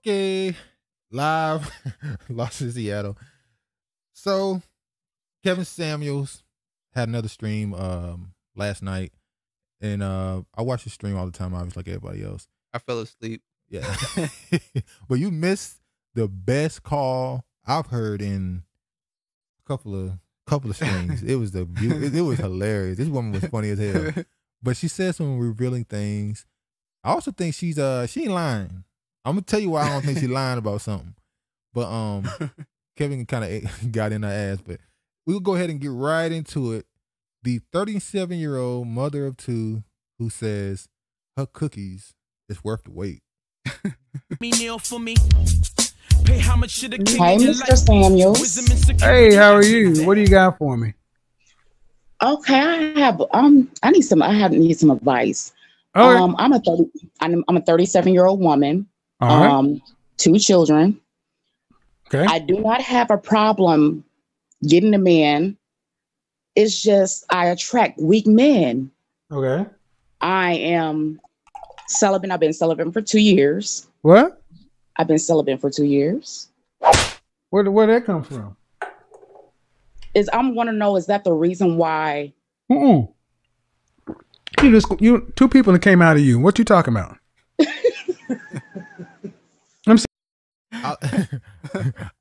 Okay, live, lost in Seattle. So Kevin Samuels had another stream last night, and I watch the stream all the time, obviously, like everybody else. I fell asleep. Yeah, but you missed the best call I've heard in a couple of streams. It was it was hilarious. This woman was funny as hell, but she said some revealing things. I also think she ain't lying. I'm gonna tell you why I don't think she's lying about something. But Kevin kind of got in her ass. But we'll go ahead and get right into it. The 37-year-old mother of two who says her cookies is worth the wait. Me kneel for me. Pay how much should the king Hey, Mr. Samuels. Hey, how are you? What do you got for me? Okay, I need some advice. Okay. I'm a 37-year-old woman. All right. 2 children. Okay. I do not have a problem getting a man. It's just I attract weak men. Okay. I am celibate. I've been celibate for 2 years. What? I've been celibate for 2 years. Where that come from? I want to know, is that the reason why? You 2 people that came out of you. What you talking about? All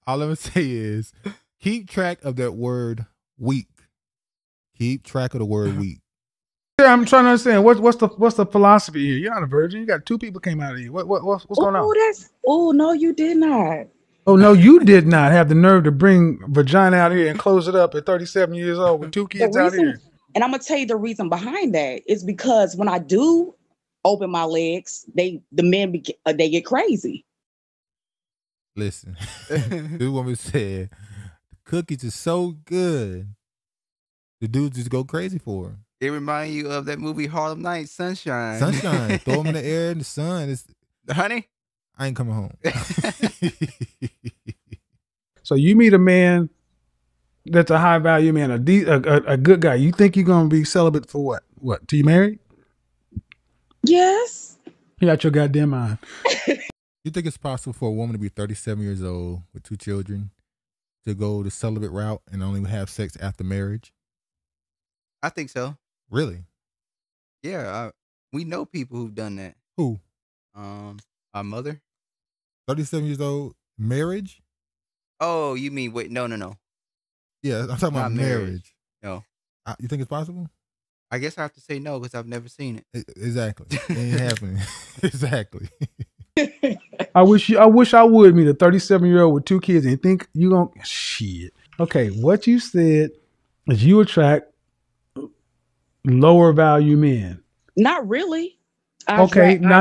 I'm gonna say is keep track of that word weak. Keep track of the word weak. Yeah, I'm trying to understand what's the philosophy here. You're not a virgin. You got 2 people came out of you. What's going on? No, you did not. Oh no, you did not have the nerve to bring vagina out here and close it up at 37 years old with 2 kids out here. And I'm gonna tell you the reason behind that is because when I do open my legs, the men they get crazy. Listen, this woman said the cookies are so good, the dudes just go crazy for them. It remind you of that movie Harlem Nights, Sunshine. Sunshine, throw them in the air in the sun. Honey, I ain't coming home. So you meet a man that's a high value man, a good guy. You think you're gonna be celibate for what? What? Till you married? Yes. You got your goddamn mind. You think it's possible for a woman to be 37 years old with 2 children to go the celibate route and only have sex after marriage? I think so. Really? Yeah, we know people who've done that. Who? Our mother. 37 years old, marriage? Oh, you mean wait? No. Yeah, I'm talking about marriage. No. You think it's possible? I guess I have to say no because I've never seen it. Exactly. It ain't happening. Exactly. I wish I would meet a 37-year-old with 2 kids and think you gonna shit. Okay, what you said is you attract lower value men. Not really. Not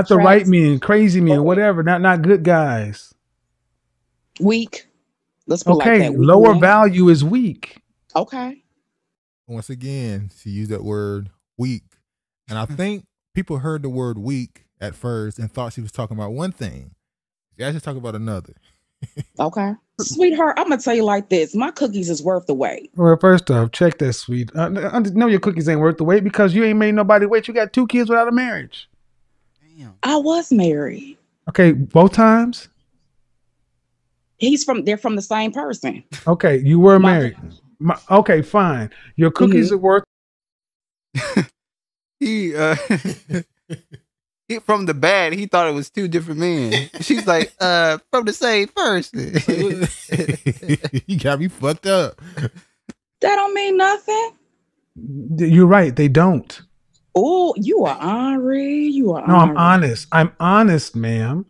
the right men, crazy men, whatever. Not good guys. Weak. Let's put okay, like that. Weak lower men. value is weak. Okay. Once again, she used that word weak. And I think people heard the word weak at first and thought she was talking about one thing. She actually talking about another. Okay. Sweetheart, I'm going to tell you like this. My cookies is worth the wait. Well, first off, check that, sweet. I know your cookies ain't worth the wait because you ain't made nobody wait. You got 2 kids without a marriage. Damn. I was married. Okay, both times? They're from the same person. Okay, you were married. Okay, fine. Your cookies are worth. He from the bad, he thought it was 2 different men. She's like, from the same person. You got me fucked up. That don't mean nothing. You're right. They don't. Oh, you are Henri. You are. No, I'm honest. I'm honest, ma'am.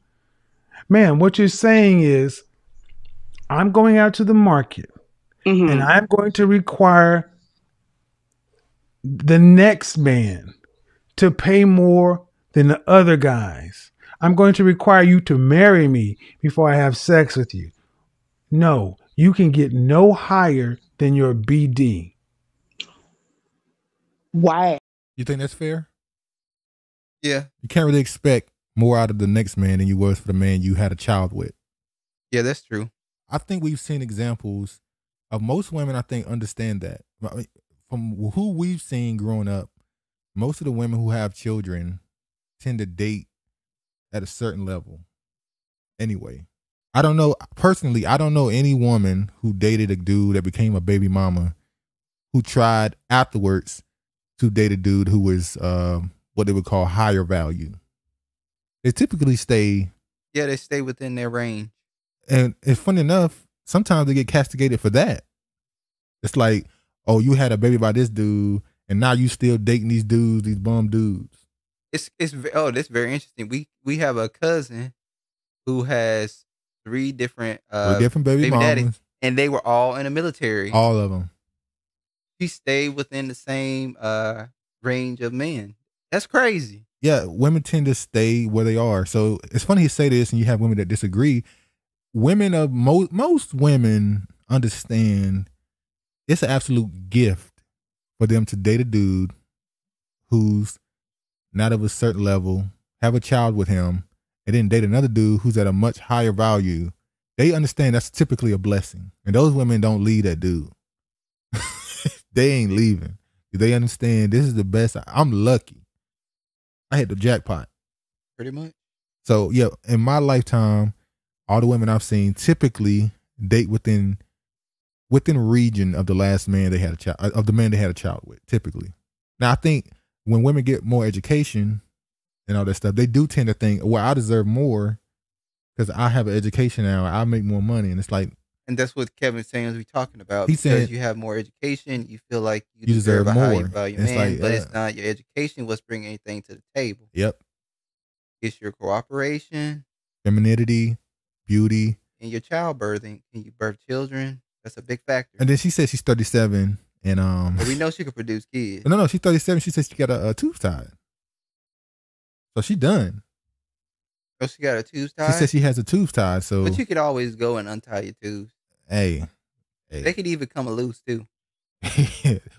Ma'am, what you're saying is, I'm going out to the market, and I'm going to require the next man to pay more than the other guys. I'm going to require you to marry me before I have sex with you. No, you can get no higher than your BD. Why? You think that's fair? Yeah. You can't really expect more out of the next man than you was for the man you had a child with. Yeah, that's true. I think we've seen examples of most women, I think, understand that. From who we've seen growing up, most of the women who have children tend to date at a certain level. Anyway, I don't know personally. I don't know any woman who dated a dude that became a baby mama who tried afterwards to date a dude who was what they would call higher value. They typically stay. Yeah, they stay within their range. And it's funny enough, sometimes they get castigated for that. It's like, oh, you had a baby by this dude, and now you still dating these dudes, these bum dudes. That's very interesting. We have a cousin who has three different Baby mamas. daddies, and they were all in the military. All of them. She stayed within the same range of men. That's crazy. Yeah, women tend to stay where they are. So it's funny you say this, and you have women that disagree. Women of most women understand it's an absolute gift for them to date a dude who's not of a certain level, have a child with him, and then date another dude who's at a much higher value. They understand that's typically a blessing, and those women don't leave that dude. They ain't leaving. They understand this is the best. I'm lucky. I hit the jackpot. Pretty much. So yeah, in my lifetime, all the women I've seen typically date within region of the last man they had a child of the man they had a child with. Typically, now I think when women get more education and all that stuff, they do tend to think, well, I deserve more because I have an education now. I make more money, and it's like. And that's what Kevin's saying as we talking about. He's because saying you have more education, you feel like you deserve a more. higher value It's man, like, but it's not your education what's bringing anything to the table. Yep. It's your cooperation, Femininity, beauty, and your childbirthing. Can you birth children? That's a big factor. and then she said she's 37, and But we know she could produce kids. no, she's 37. She said she got a tooth tied, so she done. Oh, she got a tubes tied? She said she has a tooth tied, so But you could always go and untie your tubes. hey. They could even come loose too.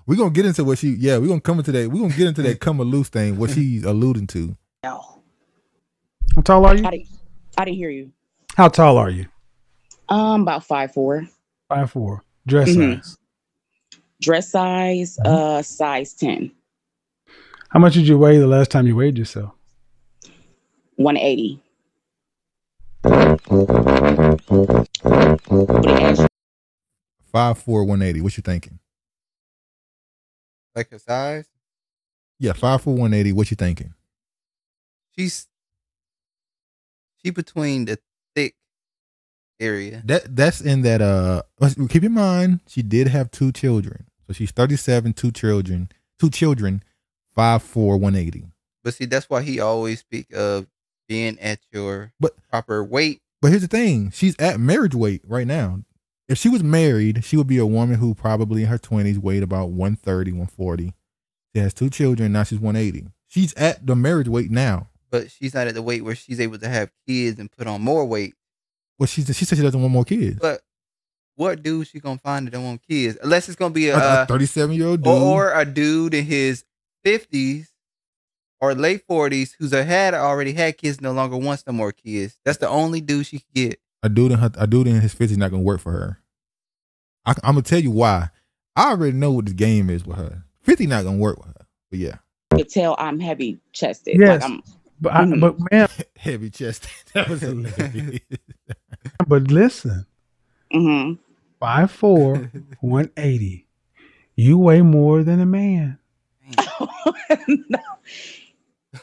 We're gonna get into what we're gonna come into that. We're gonna get into that come loose thing, what she's alluding to. No, How tall are you? I didn't hear you. How tall are you? About 5'4". 5'4". Dress Mhm. size. Dress size, size 10. How much did you weigh the last time you weighed yourself? 180. But it actually 5'4", 180. What you thinking? Like her size? Yeah, 5'4", 180. What you thinking? She between the thick area. That's in that. Keep in mind she did have 2 children, so she's 37, 2 children, 5'4", 180. But see, that's why he always speak of being at your proper weight. But here's the thing: she's at marriage weight right now. If she was married, she would be a woman who probably in her 20s weighed about 130, 140. She has 2 children. Now she's 180. She's at the marriage weight now. But she's not at the weight where she's able to have kids and put on more weight. Well, she said she doesn't want more kids. But what dude she gonna find that don't want kids? Unless it's gonna be A 37-year-old dude. or a dude in his 50s or late 40s who's already had kids, no longer wants no more kids. That's the only dude she could get. A dude in his 50s not gonna work for her. I'm gonna tell you why. I already know what the game is with her. 50 not gonna work with her. But yeah, could tell I'm heavy chested. Yes. Like I'm, But man, heavy chested. That was hilarious. but listen, mm-hmm. 5'4", 180. You weigh more than a man.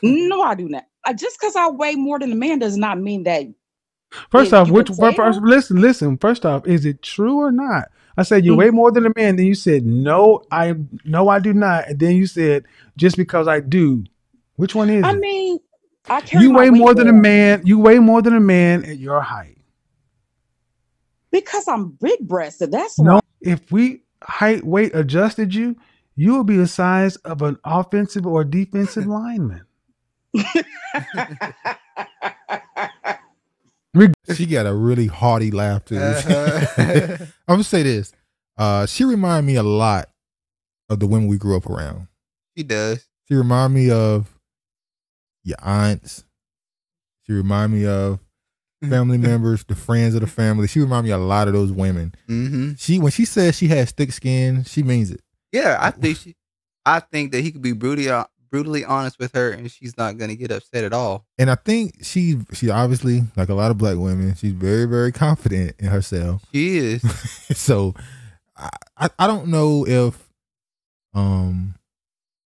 No, I do not. Just because I weigh more than a man does not mean that. First Yeah, off, you can tell. listen. First off, is it true or not? I said you weigh more than a man. Then you said no, I do not. And then you said just because I do. Which one is I it? mean, I carry You my weigh weight more than a well. man. You weigh more than a man at your height. Because I'm big breasted. That's No, why. if we weight adjusted you, you will be the size of an offensive or defensive lineman. She got a really hearty laugh too. Uh-huh. I'm gonna say this. She reminded me a lot of the women we grew up around. She does. She reminded me of your aunts. She reminded me of family members, the friends of the family. She reminded me a lot of those women. Mm-hmm. When she says she has thick skin, she means it. Yeah, I think that he could be brutally brutally honest with her, and she's not gonna get upset at all. And I think she obviously, like a lot of black women, she's very, very confident in herself. She is. So I don't know if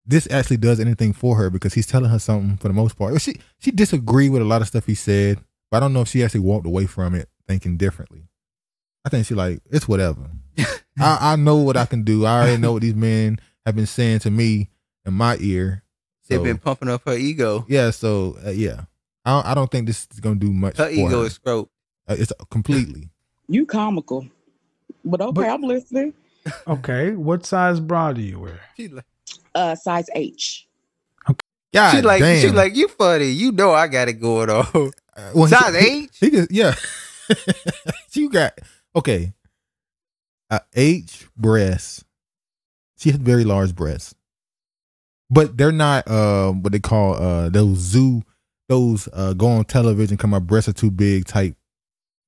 this actually does anything for her, because he's telling her something for the most part. She disagreed with a lot of stuff he said, but I don't know if she actually walked away from it thinking differently. I think she like, it's whatever. I know what I can do. I already know what these men have been saying to me in my ear. So, They've been pumping up her ego. Yeah, so yeah. I don't think this is going to do much Her for ego her. is scraped. It's completely. You comical. But okay, I'm listening. Okay, what size bra do you wear? She's like, Size H. God she like, damn. she like, you funny. You know I got it going on. Well, Size H? He just, yeah. You got, okay. H breasts. She has very large breasts. But they're not what they call those go on television, come my breasts are too big type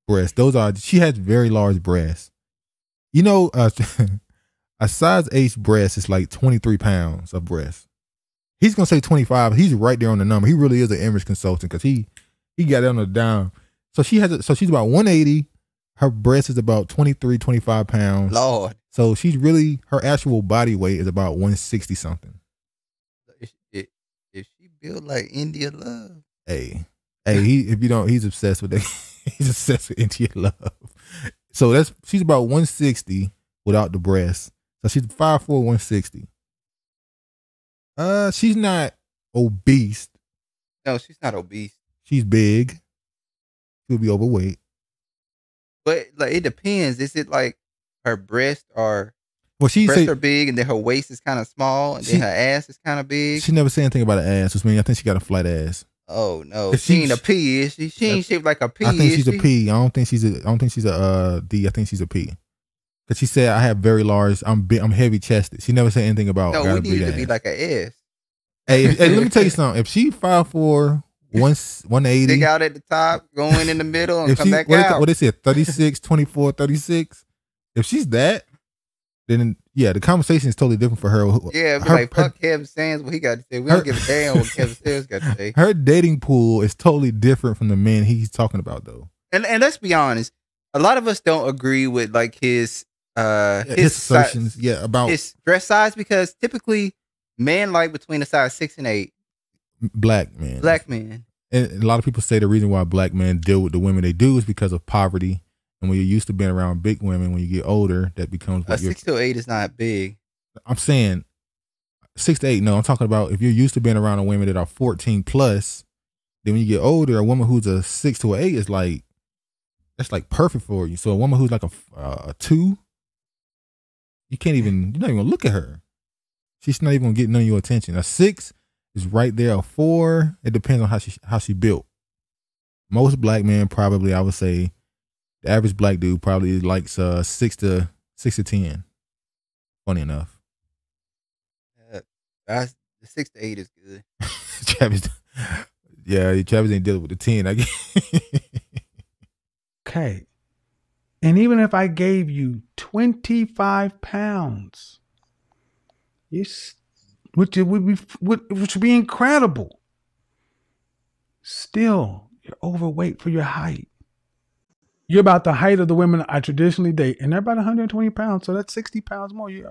breasts. She has very large breasts. You know, a size H breast is like 23 pounds of breast. He's gonna say 25. He's right there on the number. He really is an image consultant, because he got it on the down. So she's about 180. Her breast is about 23, 25 pounds. Lord. So her actual body weight is about 160 something. If she built like India Love. Hey, he's obsessed with that. He's obsessed with India Love. So she's about 160 without the breast. So she's 5'4", 160. She's not obese. No, she's not obese. She's big. She'll be overweight. But like, it depends. Is it like her breasts are big, and then her waist is kind of small, and then her ass is kind of big? She never said anything about her ass, which means I think she got a flat ass. Oh no, she ain't a P, is she? She ain't shaped like a P. I think she's a P. I don't think she's a D. I think she's a P. Because she said I have very large. I'm heavy chested. She never said anything about. No, we need it to be like an S. Hey, let me tell you something. If she 5'4", 180, stick out at the top, go in the middle, and come back out. What they said, 36, 24, 36. If she's that, then yeah, the conversation is totally different for her. Yeah, be like, fuck Kevin Sands, what he got to say. We don't give a damn what Kevin Sands got to say. Her dating pool is totally different from the men he's talking about, though. And let's be honest, a lot of us don't agree with like his assertions, about his dress size, because typically men like between a size 6 and 8. Black men. And a lot of people say the reason why black men deal with the women they do is because of poverty. And when you're used to being around big women, when you get older, that becomes a 6 to 8 is not big. I'm saying 6 to 8. No, I'm talking about if you're used to being around a women that are 14 plus, then when you get older, a woman who's a 6 to 8 is like, that's like perfect for you. So a woman who's like a 2, you're not even gonna look at her. She's not even gonna get none of your attention. A 6 is right there. A 4, it depends on how she built. Most black men probably, I would say, the average black dude probably likes 6 to 10. Funny enough. The 6 to 8 is good. Travis ain't dealing with the 10. I guess. Okay. And even if I gave you 25 pounds, which would be incredible, still, you're overweight for your height. You're about the height of the women I traditionally date, and they're about 120 pounds, so that's 60 pounds more. You're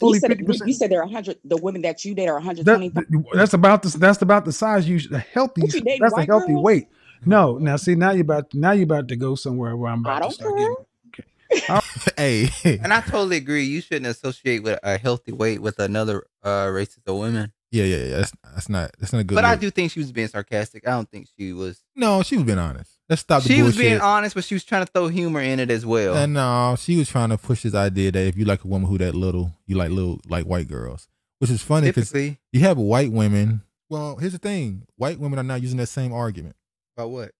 fully 50%. You said there are 100. The women that you date are 120 pounds. That's about the size you should. That's a healthy weight. No, now you're about to go somewhere where I'm about to start getting. Hey, and I totally agree. You shouldn't associate with a healthy weight with another race of women. Yeah. That's not a good. But look. I do think she was being sarcastic. I don't think she was. No, she was being honest. Let's stop the bullshit. She was being honest, but she was trying to throw humor in it as well. And no, she was trying to push this idea that if you like a woman who that little, you like little white girls, which is funny because you have white women. Well, here's the thing: white women are not using that same argument. About what?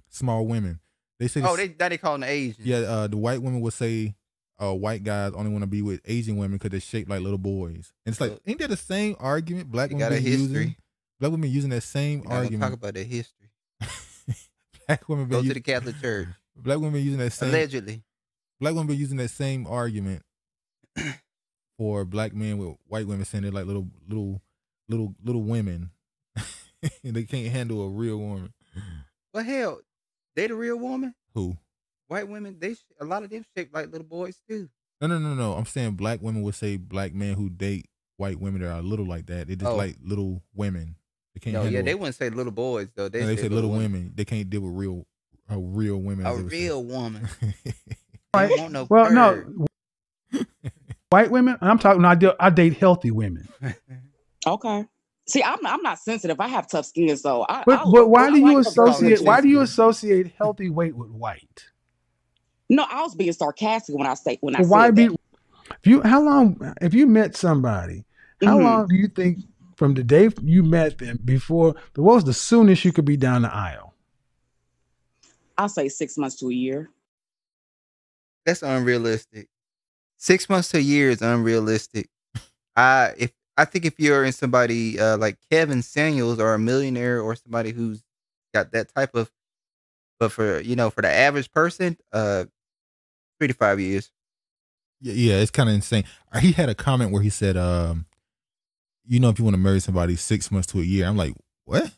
Small women. They say they call them Asian. Yeah, the white women would say white guys only want to be with Asian women because they're shaped like little boys. And it's like, ain't that the same argument black women been using? Black women using that same argument. Talk about their history. Black women go to the Catholic Church. Black women using that same allegedly. Black women using that same argument for black men with white women saying they're like little little women. They can't handle a real woman. Well, hell, they the real woman. Who? White women, a lot of them shaped like little boys too. No. I'm saying black women would say black men who date white women that are little like that. They just Oh. like little women. They can't No, handle. yeah, they wouldn't say little boys though. No, they say little women. They can't deal with a real woman. A as they would say. real woman. Right. They don't want no Well, bird. no, white women. And I'm talking. I date healthy women. Okay. See, I'm not sensitive. I have tough skin, so But why do you associate? Why do you associate healthy weight with white? No, I was being sarcastic when I said Why be? that. If you met somebody, how Mhm. long do you think from the day you met them before? What was the soonest you could be down the aisle? I'll say 6 months to a year. That's unrealistic. 6 months to a year is unrealistic. I think if you're in somebody like Kevin Samuels or a millionaire or somebody who's got that type of, but for the average person, 3 to 5 years. Yeah, it's kind of insane. He had a comment where he said, if you want to marry somebody 6 months to a year, I'm like, what?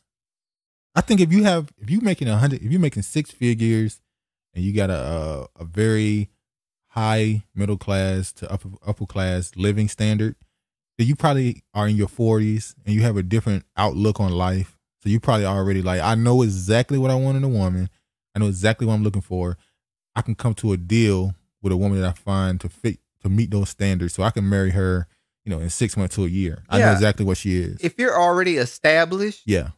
I think if you're making six figures and you got a very high middle class to upper class living standard, then you probably are in your 40s and you have a different outlook on life. So you probably already like, I know exactly what I want in a woman. I know exactly what I'm looking for. I can come to a deal with a woman that I find to meet those standards, so I can marry her, in 6 months to a year. I know Yeah. exactly what she is. If you're already established, Yeah.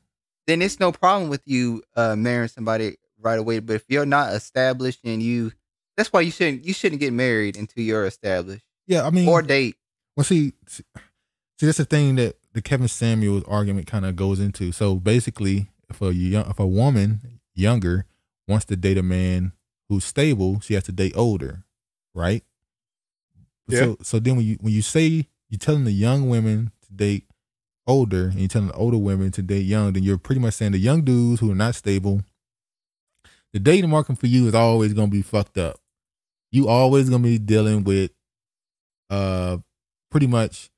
then it's no problem with you marrying somebody right away. But if you're not established and that's why you shouldn't get married until you're established. Yeah, I mean, Or date. well, see, that's the thing that the Kevin Samuels argument kind of goes into. So basically, if a woman younger wants to date a man who's stable, she has to date older, right? Yeah. So then when you say you're telling the young women to date older and you're telling the older women to date young, then you're pretty much saying the young dudes who are not stable, the dating market for you is always gonna be fucked up. You always gonna be dealing with pretty much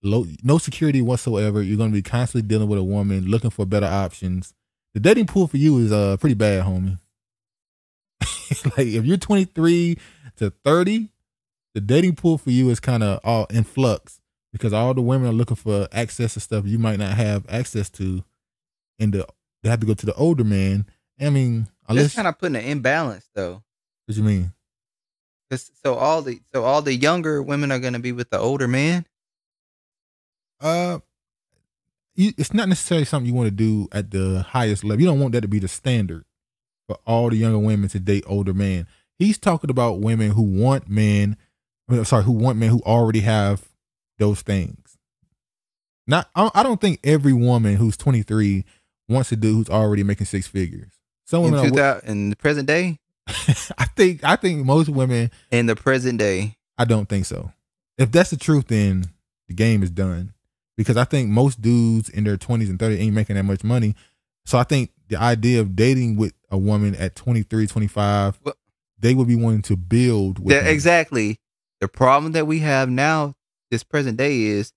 no security whatsoever. You're gonna be constantly dealing with a woman looking for better options. The dating pool for you is pretty bad, homie. Like if you're 23 to 30, the dating pool for you is kind of all in flux because all the women are looking for access to stuff you might not have access to, and they have to go to the older man. I mean, That's unless kind of putting an imbalance though. what you mean? So all the younger women are gonna be with the older man. It's not necessarily something you want to do at the highest level. You don't want that to be the standard for all the younger women to date older men. He's talking about women who want men. Who want men who already have those things. I don't think every woman who's 23 wants a dude who's already making six figures. Some women In the present day. I think most women In the present day. I don't think so. If that's the truth, then the game is done. Because I think most dudes in their 20s and 30s ain't making that much money. So I think the idea of dating with a woman at 23, 25, they would be wanting to build with them. Exactly. The problem that we have now, this present day, is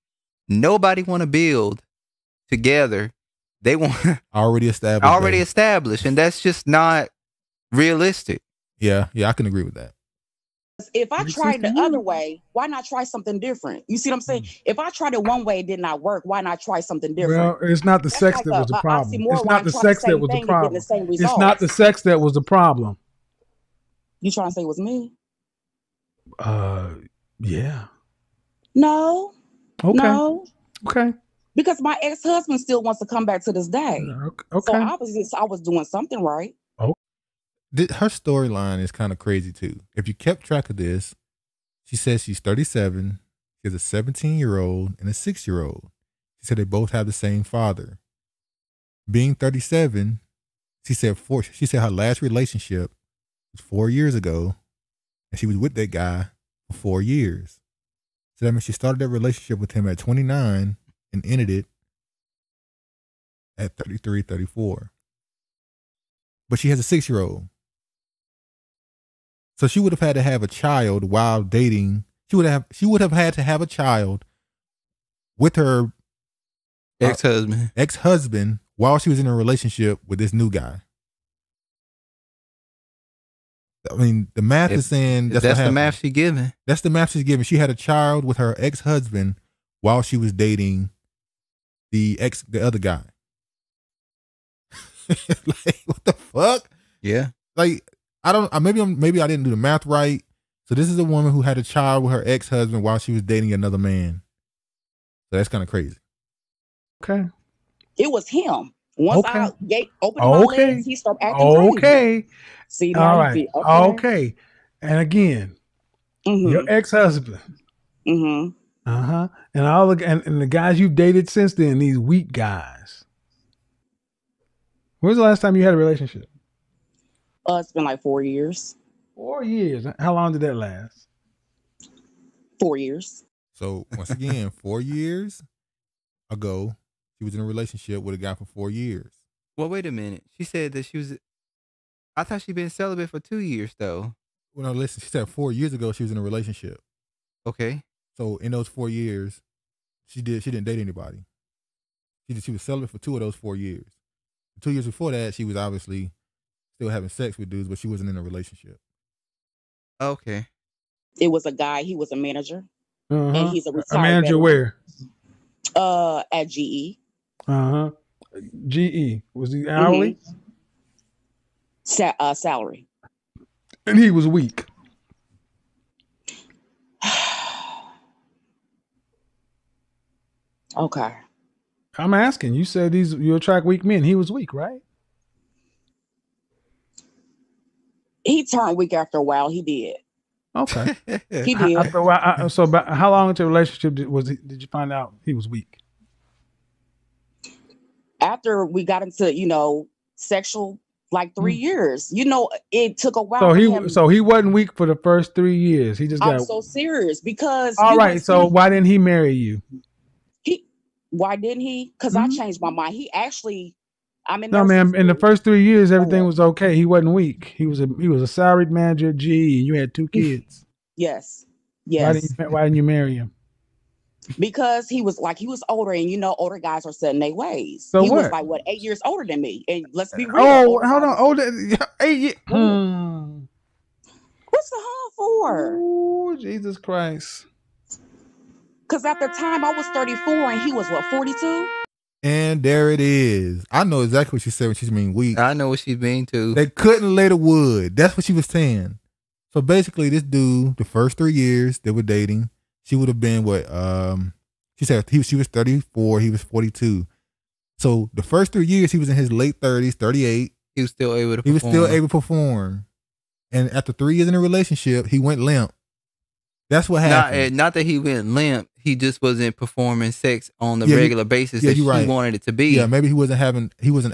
nobody want to build together. They want already established. And that's just not realistic. Yeah, I can agree with that. If I tried the other way, why not try something different? You see what I'm saying? If I tried it one way, it did not work. Why not try something different? Well, it's not the sex that was the problem. It's not the sex that was the problem. It's not the sex that was the problem. You trying to say it was me? Yeah. No. Okay. No. Okay. Because my ex-husband still wants to come back to this day. Okay. So obviously I was doing something right. Her storyline is kind of crazy too. If you kept track of this, she says she's 37. She has a 17-year-old and a 6-year-old. She said they both have the same father. Being 37, she said her last relationship was 4 years ago, and she was with that guy for 4 years. So that means she started that relationship with him at 29 and ended it at 33, 34. But she has a 6-year-old. So she would have had to have a child while dating. She would have had to have a child with her Ex-husband. while she was in a relationship with this new guy. I mean, the math is saying that's the math she's giving. That's the math she's giving. She had a child with her ex-husband while she was dating the other guy. Like, what the fuck? Yeah. Like, maybe I didn't do the math right. So this is a woman who had a child with her ex-husband while she was dating another man. So that's kind of crazy. Okay. It was him. Once Okay. I opened my legs, he started acting crazy. Okay. See, All right. Okay. And again, your ex-husband. Mm-hmm. Uh-huh. And and the guys you've dated since then, these weak guys. When was the last time you had a relationship? It's been like 4 years. 4 years. How long did that last? 4 years. So once again, 4 years ago, she was in a relationship with a guy for 4 years. Well, wait a minute. She said that she was. I thought she'd been celibate for 2 years though. Well, no, listen. She said 4 years ago she was in a relationship. Okay. So in those 4 years, she didn't date anybody. She was celibate for 2 of those 4 years. 2 years before that, she was obviously still having sex with dudes, but she wasn't in a relationship. Okay. It was a guy. He was a manager, Uh-huh. and he's a retired a manager veteran. where? At GE. Uh-huh. GE. Was he hourly? Salary. And he was weak. Okay. I'm asking. You said you attract weak men. He was weak, right? He turned weak after a while. He did. Okay. He did. After a while, so about how long into a relationship did you find out he was weak? After we got into, sexual, like 3 years. It took a while. So he wasn't weak for the first 3 years. He just got. I'm so serious because. All right. So why didn't he marry you? Why didn't he? Because I changed my mind. He actually. No, man. In the first 3 years, everything was okay. He wasn't weak. He was a salaried manager at GE, and you had 2 kids. Yes. Why didn't you marry him? Because he was older, and older guys are set in their ways. So he what? was like 8 years older than me, and let's be real. Oh, hold on, older 8 years. What's the harm for? Oh, Jesus Christ! Because at the time I was 34, and he was 42. And there it is. I know exactly what she said when she's mean weak. I know what she's mean too. They couldn't lay the wood. That's what she was saying. So basically, this dude, the first 3 years they were dating, she would have been what? She said she was 34. He was 42. So the first 3 years, he was in his late 30s, 38. He was still able to. He was still able to perform. And after 3 years in a relationship, he went limp. That's what happened. Not that he went limp. He just wasn't performing sex on the regular basis that she wanted it to be. Yeah, maybe he wasn't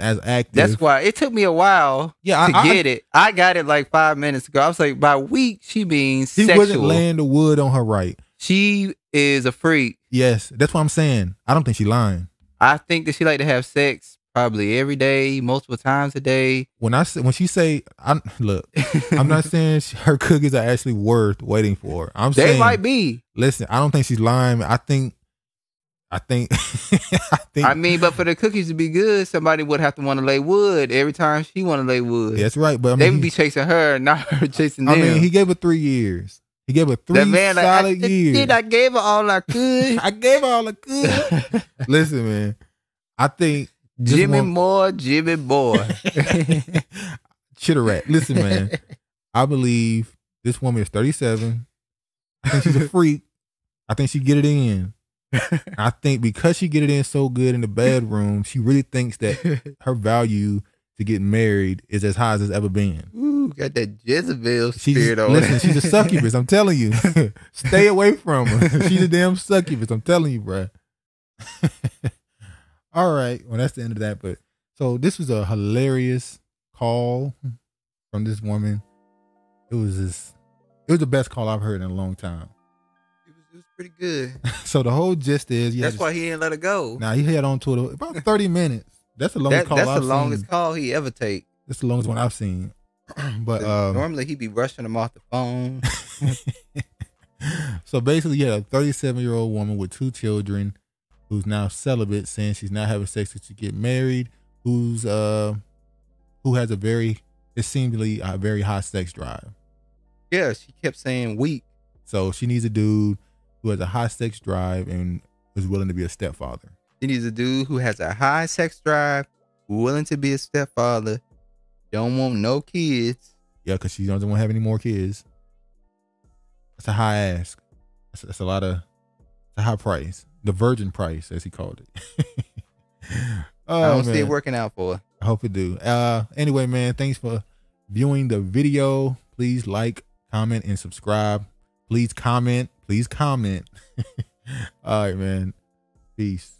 as active. That's why it took me a while to get it. I got it like 5 minutes ago. I was like, by week, she means sexual. He wasn't laying the wood on her right. She is a freak. Yes, that's what I'm saying. I don't think she's lying. I think that she like to have sex probably every day, multiple times a day. When she say, I'm not saying her cookies are actually worth waiting for. I'm saying they might be. Listen, I don't think she's lying. I think. I mean, but for the cookies to be good, somebody would have to want to lay wood every time she want to lay wood. That's right, but they would be chasing her, not her chasing them. I mean, he gave her 3 years. He gave her 3 solid years. I gave her all I could. I gave her all I could. Listen, man, I think Jimmy Boy. Chitterat. Listen, man, I believe this woman is 37. I think she's a freak. I think she get it in. I think because she get it in so good in the bedroom, she really thinks that her value to get married is as high as it's ever been. Ooh, got that Jezebel spirit on. Listen, she's a succubus. I'm telling you. Stay away from her. She's a damn succubus. I'm telling you, bruh. All right. Well, that's the end of that. But so this was a hilarious call from this woman. It was the best call I've heard in a long time. It was pretty good. So the whole gist is, that's why he didn't let her go. Nah, he had on to it about 30 minutes. That's the longest call I've seen. That's the longest call he ever take. That's the longest one I've seen. But normally he'd be rushing him off the phone. So basically, you had a 37-year-old woman with 2 children who's now celibate, saying she's not having sex to get married, who has a very high sex drive. Yeah, she kept saying weak. So she needs a dude who has a high sex drive and is willing to be a stepfather. She needs a dude who has a high sex drive, willing to be a stepfather, don't want no kids. Yeah, because she doesn't want to have any more kids. That's a high ask. That's a high price. The virgin price, as he called it. I don't see it working out for her. I hope it do. Anyway, man, thanks for viewing the video. Please like, comment, and subscribe. Please comment. All right, man. Peace.